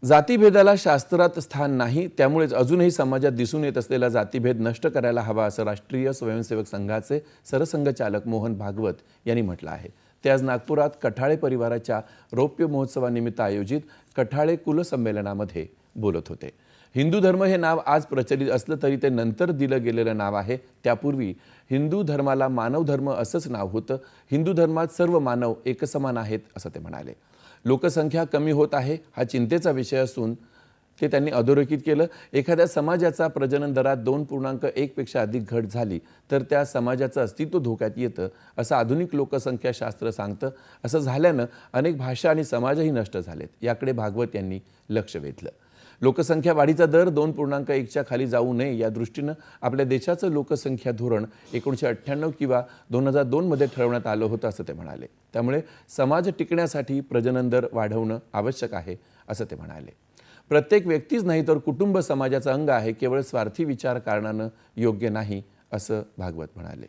जातीभेदाला शास्त्रात स्थान नाही, त्यामुळेच अजूनही समाजात दिसून येत असलेला जातीभेद नष्ट करायला हवा असं राष्ट्रीय स्वयंसेवक संघाचे सरसंघचालक मोहन भागवत यांनी म्हटलं आहे। ते आज नागपुरात कठाळे परिवाराच्या रौप्य महोत्सवानिमित्त आयोजित कठाळे कुलसंमेलनामध्ये बोलत होते। हिंदू धर्म हे नाव आज प्रचलित असलं तरी ते नंतर दिलं गेलेलं नाव आहे। त्यापूर्वी हिंदू धर्माला मानव धर्म असंच नाव होतं। हिंदू धर्मात सर्व मानव एकसमान आहेत असं ते म्हणाले। लोकसंख्या कमी होत आहे हा चिंतेचा विषय असून ते त्यांनी अधोरेखित केलं। एखाद्या समाजाचा प्रजनन दरात 2.1 पेक्षा अधिक घट झाली तर त्या समाजाचं अस्तित्व धोक्यात येतं असं आधुनिक लोकसंख्या शास्त्र सांगतं। असं झाल्यानं अनेक भाषा आणि समाजही नष्ट झालेत। याकडे भागवत यांनी लक्ष वेधलं। लोकसंख्या वाढीचा दर 2.1 च्या खाली जाऊ नये या दृष्टीनं आपल्या देशाचं लोकसंख्या धोरण 1998 किंवा 2002 मध्ये ठरवण्यात आलं होतं असं ते म्हणाले। त्यामुळे समाज टिकण्यासाठी प्रजनन दर वाढवणं आवश्यक आहे असं ते म्हणाले। प्रत्येक व्यक्तीच नाही तर कुटुंब समाजाचं अंग आहे, केवळ स्वार्थी विचार करण्यानं योग्य नाही असं भागवत म्हणाले।